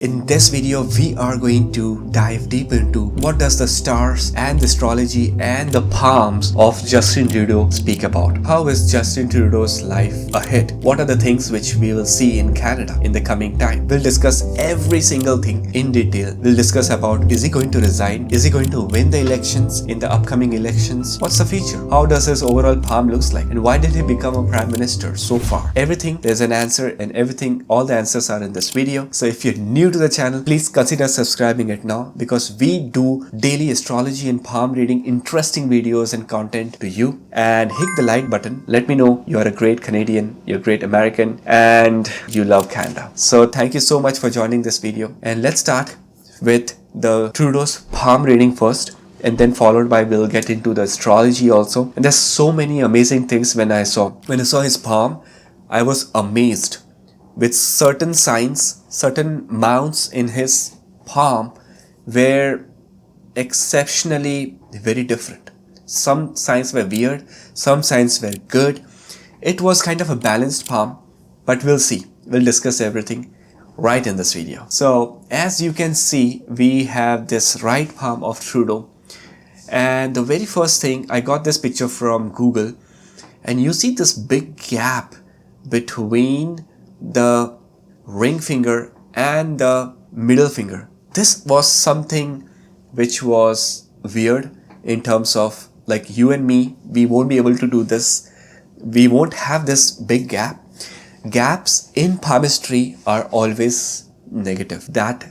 In this video, we are going to dive deep into what does the stars and the astrology and the palms of Justin Trudeau speak about. How is Justin Trudeau's life ahead? What are the things which we will see in Canada in the coming time? We'll discuss every single thing in detail. We'll discuss about, is he going to resign? Is he going to win the elections in the upcoming elections? What's the future? How does his overall palm looks like? And why did he become a prime minister so far? Everything, there's an answer, and everything, all the answers are in this video. So if you're new to the channel, please consider subscribing it now, because we do daily astrology and palm reading, interesting videos and content to you. And hit the like button. Let me know you are a great Canadian, you're a great American, and you love Canada. So thank you so much for joining this video. And let's start with the Trudeau's palm reading first, and then followed by we'll get into the astrology also. And there's so many amazing things. When I saw his palm, I was amazed with certain signs, certain mounts in his palm were exceptionally very different. Some signs were weird, some signs were good. It was kind of a balanced palm, but we'll see. We'll discuss everything right in this video. So as you can see, we have this right palm of Trudeau. And the very first thing, I got this picture from Google, and you see this big gap between the ring finger and the middle finger. This was something which was weird in terms of, like, you and me, we won't be able to do this. We won't have this big gap. Gaps in palmistry are always negative. That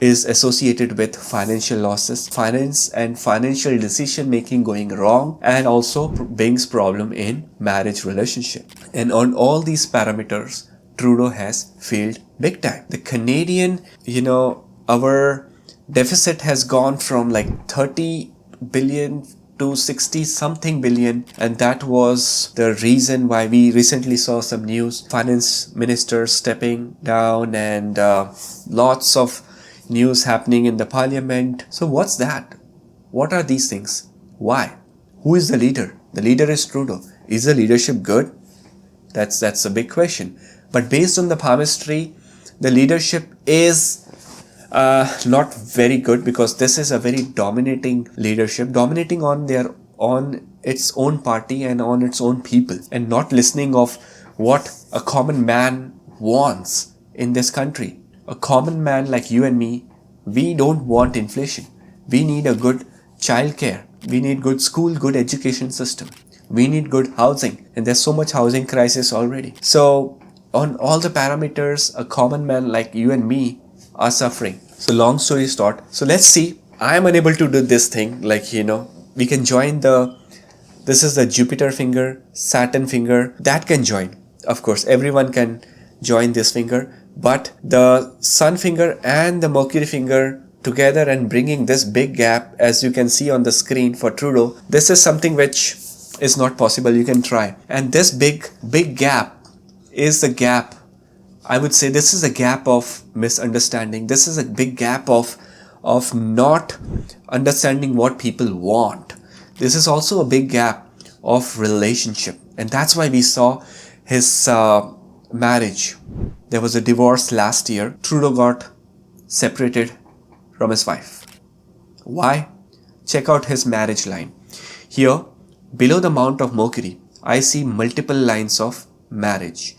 is associated with financial losses, finance and financial decision making going wrong, and also brings problem in marriage relationship. And on all these parameters, Trudeau has failed big time. The Canadian, our deficit has gone from like 30 billion to 60 something billion, and that was the reason why we recently saw some news, finance minister stepping down, and lots of news happening in the parliament. So what's that? What are these things? Why? Who is the leader? The leader is Trudeau. Is the leadership good? That's a big question. But based on the palmistry, the leadership is not very good, because this is a very dominating leadership, dominating on its own party and on its own people, and not listening of what a common man wants in this country. A common man like you and me, we don't want inflation. We need a good childcare. We need good school, good education system. We need good housing, and there's so much housing crisis already. So on all the parameters, a common man like you and me are suffering. So long story short, so let's see. I am unable to do this thing, we can join this is the Jupiter finger, Saturn finger, that can join. Of course, everyone can join this finger, but the Sun finger and the Mercury finger together and bringing this big gap, as you can see on the screen for Trudeau, this is something which is not possible. You can try. And this big gap is the gap, I would say this is a gap of misunderstanding. This is a big gap of not understanding what people want. This is also a big gap of relationship. And that's why we saw his marriage. There was a divorce last year. Trudeau got separated from his wife. Why? Check out his marriage line. Here, below the mount of Mercury, I see multiple lines of marriage.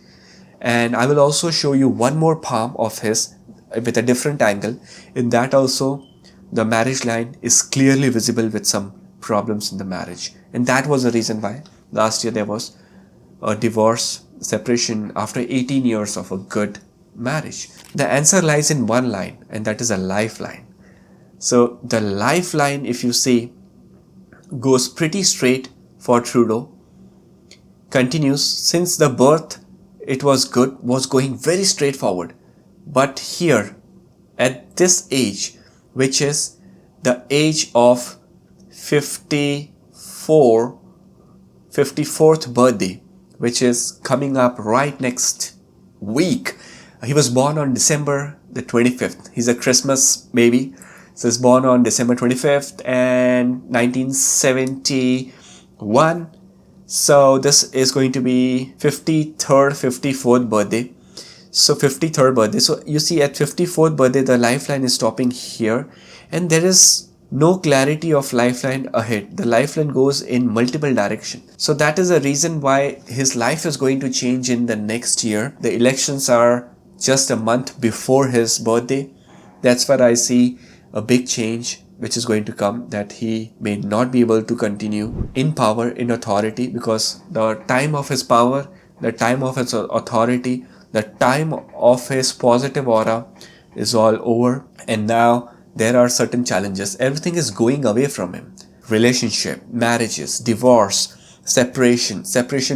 And I will also show you one more palm of his with a different angle. In that also, the marriage line is clearly visible with some problems in the marriage. And that was the reason why last year there was a divorce, separation after 18 years of a good marriage. The answer lies in one line, and that is a lifeline. So the lifeline, if you see, goes pretty straight for Trudeau, continues since the birth. It was good, was going very straightforward. But here, at this age, which is the age of 54th birthday, which is coming up right next week. He was born on December the 25th. He's a Christmas baby. So he's born on December 25th and 1971. So this is going to be 53rd, 54th birthday. So 53rd birthday. So you see at 54th birthday, the lifeline is stopping here, and there is no clarity of lifeline ahead. The lifeline goes in multiple directions. So that is the reason why his life is going to change in the next year. The elections are just a month before his birthday. That's where I see a big change which is going to come, that he may not be able to continue in power, in authority, because the time of his power, the time of his authority, the time of his positive aura is all over, and now there are certain challenges. Everything is going away from him. Relationship, marriages, divorce, separation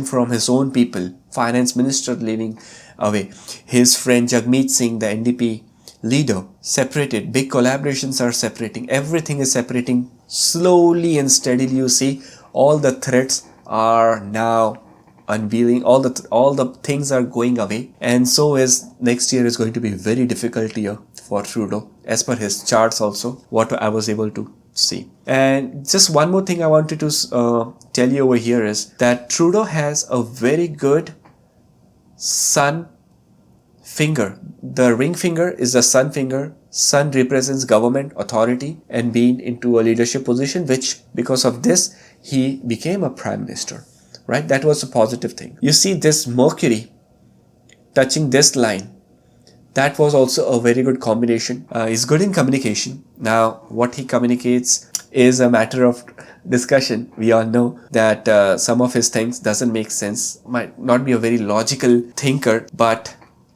from his own people, finance minister leaving away, his friend Jagmeet Singh, the NDP leader, separated. Big collaborations are separating. Everything is separating slowly and steadily. You see, all the threats are now unveiling, all the things are going away, and so is next year is going to be very difficult year for Trudeau as per his charts also, what I was able to see. And just one more thing I wanted to tell you over here is that Trudeau has a very good sun finger. The ring finger is the sun finger. Sun represents government, authority, and being into a leadership position, which because of this he became a prime minister, right? That was a positive thing. You see this Mercury touching this line, that was also a very good combination. He's good in communication. Now what he communicates is a matter of discussion. We all know that some of his things doesn't make sense, might not be a very logical thinker, but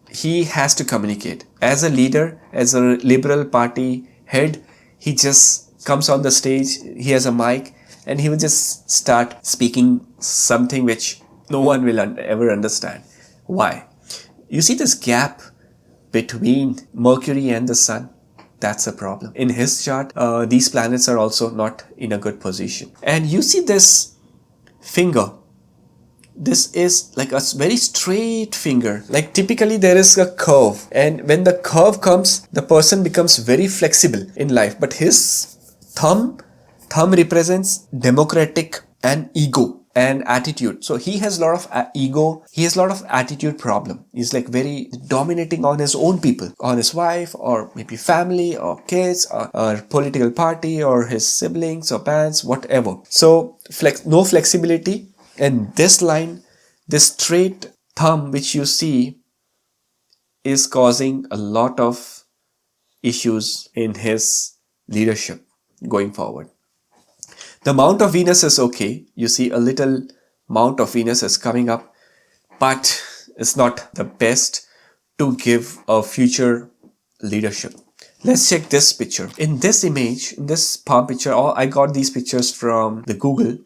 he has to communicate. As a leader, as a Liberal Party head, he just comes on the stage, he has a mic, and he will just start speaking something which no one will ever understand. Why? You see this gap between Mercury and the Sun? That's a problem. In his chart, these planets are also not in a good position. And you see this finger. This is like a very straight finger. Like typically there is a curve, and when the curve comes, the person becomes very flexible in life. But his thumb represents democratic and ego and attitude. So he has a lot of ego, he has a lot of attitude problem. He's like very dominating on his own people, on his wife, or maybe family, or kids, or political party, or his siblings or parents, whatever. So no flexibility. And this line, this straight thumb which you see, is causing a lot of issues in his leadership going forward. The mount of Venus is okay. You see a little mount of Venus is coming up, but it's not the best to give a future leadership. Let's check this picture. In this image, in this palm picture, I got these pictures from the Google.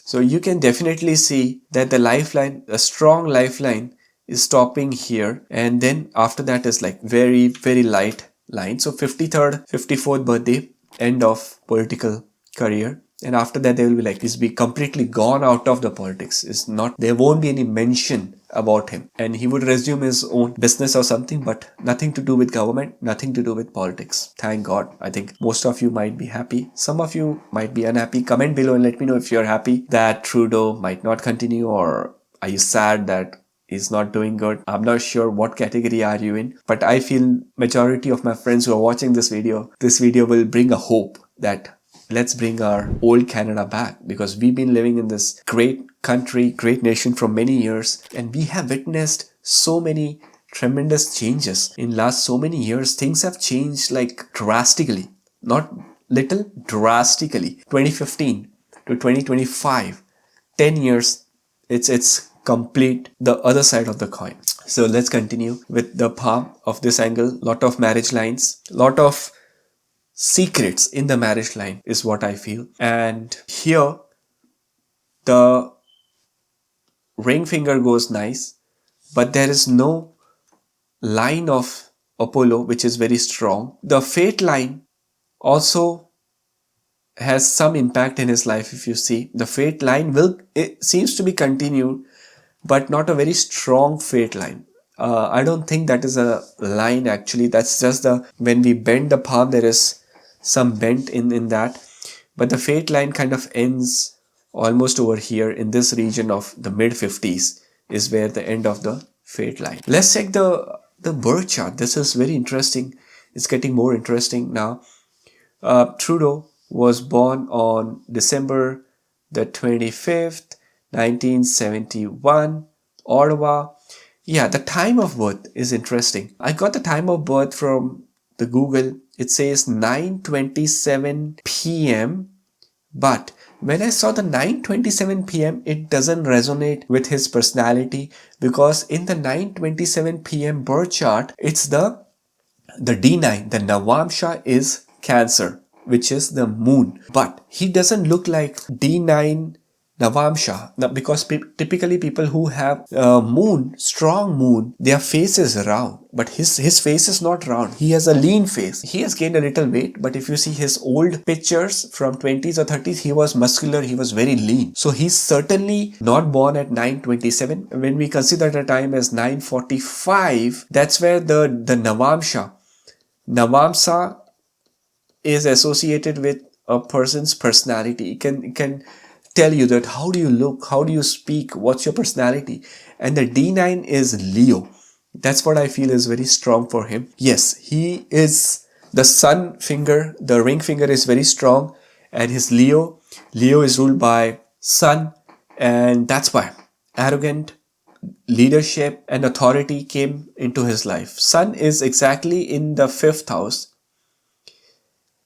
So you can definitely see that the lifeline, a strong lifeline, is stopping here, and then after that is like very, very light line. So 53rd, 54th birthday, end of political career. And after that they will be like, he's be completely gone out of the politics. It's not, there won't be any mention about him, and he would resume his own business or something, but nothing to do with government, nothing to do with politics. Thank God. I think most of you might be happy. Some of you might be unhappy. Comment below and let me know if you're happy that Trudeau might not continue, or are you sad that he's not doing good. I'm not sure what category are you in, but I feel majority of my friends who are watching this video will bring a hope that let's bring our old Canada back, because we've been living in this great country, great nation for many years, and we have witnessed so many tremendous changes in last so many years. Things have changed like drastically, not little, drastically. 2015 to 2025, 10 years, it's complete the other side of the coin. So let's continue with the palm of this angle. Lot of marriage lines, lot of secrets in the marriage line is what I feel. And here the ring finger goes nice, but there is no line of Apollo which is very strong. The fate line also has some impact in his life. If you see, the fate line it seems to be continued, but not a very strong fate line. I don't think that is a line actually. That's just when we bend the palm, there is some bent in that, but the fate line kind of ends almost over here in this region of the mid 50s is where the end of the fate line. Let's check the the birth chart. This is very interesting. It's getting more interesting now. Trudeau was born on December the 25th, 1971, Ottawa. Yeah, the time of birth is interesting. I got the time of birth from the Google. It says 9:27 p.m. But when I saw the 9:27 p.m., it doesn't resonate with his personality, because in the 9:27 p.m. birth chart, it's the D9, the Navamsha is Cancer, which is the moon. But he doesn't look like D9 Navamsha. Now, because typically people who have strong moon, their face is round. But his face is not round. He has a lean face. He has gained a little weight. But if you see his old pictures from 20s or 30s, he was muscular. He was very lean. So he's certainly not born at 9:27. When we consider the time as 9:45, that's where the Navamsa is associated with a person's personality. It can tell you that how do you look, how do you speak, what's your personality. And the D9 is Leo. That's what I feel is very strong for him. Yes, he is the sun finger, the ring finger is very strong, and his Leo is ruled by sun, and that's why arrogant leadership and authority came into his life. Sun is exactly in the 5th house.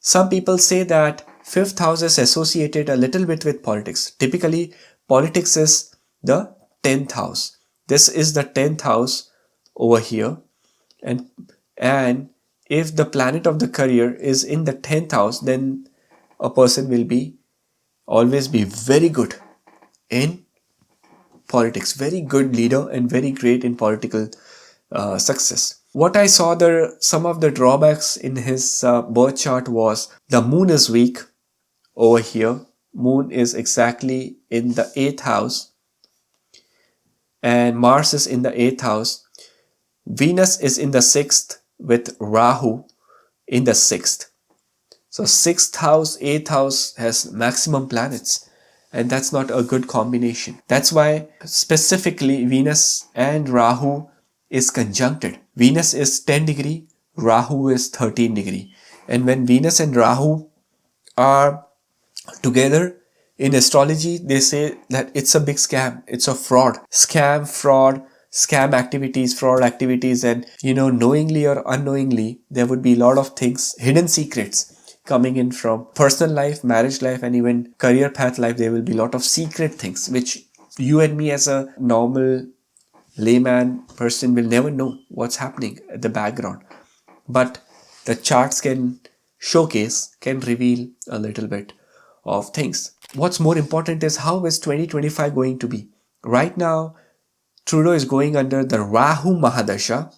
Some people say that 5th house is associated a little bit with politics. Typically, politics is the 10th house. This is the 10th house over here. And if the planet of the career is in the 10th house, then a person will always be very good in politics, very good leader and very great in political success. What I saw there, some of the drawbacks in his birth chart was the moon is weak over here. Moon is exactly in the 8th house and Mars is in the 8th house. Venus is in the 6th with Rahu in the 6th. So 6th house, 8th house has maximum planets, and that's not a good combination. That's why specifically Venus and Rahu is conjuncted. Venus is 10 degree, Rahu is 13 degree. And when Venus and Rahu are together in astrology, they say that it's a big scam. It's a fraud. Scam activities, fraud activities, and knowingly or unknowingly, there would be a lot of things, hidden secrets coming in from personal life, marriage life, and even career path life. There will be a lot of secret things which you and me as a normal layman person will never know what's happening at the background. But the charts can reveal a little bit of things. What's more important is how is 2025 going to be? Right now, Trudeau is going under the Rahu Mahadasha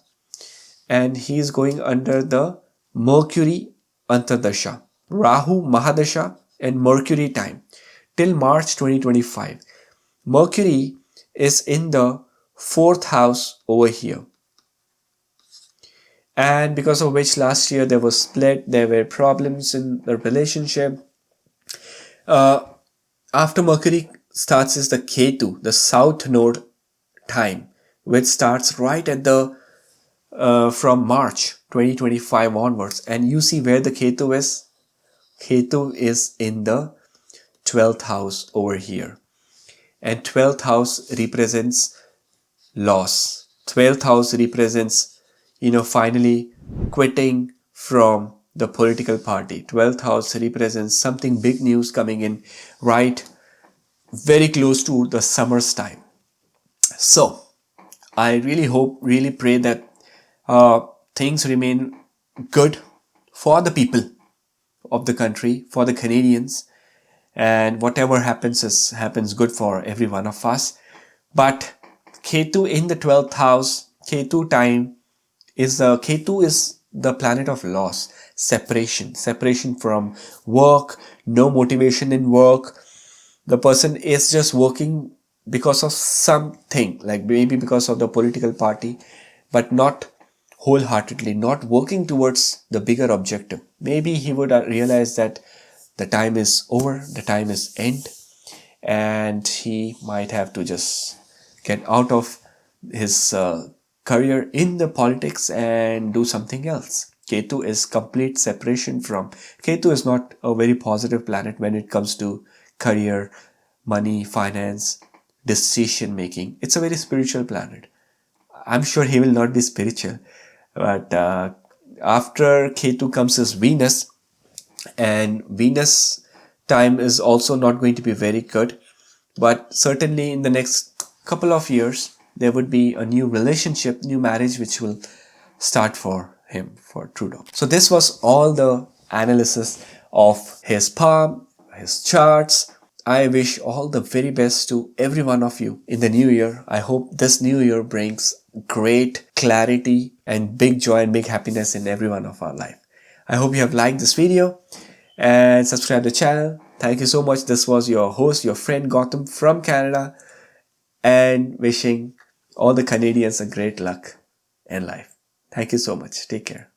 and he is going under the Mercury Antardasha. Rahu Mahadasha and Mercury time till March 2025. Mercury is in the 4th house over here. And because of which last year there was split, there were problems in the relationship. After Mercury starts is the Ketu, the South Node time, which starts right at the from March 2025 onwards. And you see where the Ketu is. Ketu is in the 12th house over here. And 12th house represents loss. 12th house represents, finally quitting from the political party. 12th house represents something big news coming in right very close to the summer's time. So I really pray that things remain good for the people of the country, for the Canadians, and whatever happens good for every one of us. But Ketu in the 12th house, Ketu time is the planet of loss, separation from work, no motivation in work. The person is just working because of something, like maybe because of the political party, but not wholeheartedly, not working towards the bigger objective. Maybe he would realize that the time is over, the time is end, and he might have to just get out of his career in the politics and do something else. Ketu is complete separation from. Ketu is not a very positive planet when it comes to career, money, finance, decision making. It's a very spiritual planet. I'm sure he will not be spiritual, but after Ketu comes is Venus, and Venus time is also not going to be very good, but certainly in the next couple of years there would be a new relationship, new marriage which will start for him, for Trudeau. So this was all the analysis of his palm, his charts. I wish all the very best to every one of you in the new year. I hope this new year brings great clarity and big joy and big happiness in every one of our life. I hope you have liked this video and subscribe to the channel. Thank you so much. This was your host, your friend Gautam from Canada, and wishing all the Canadians a great luck in life. Thank you so much. Take care.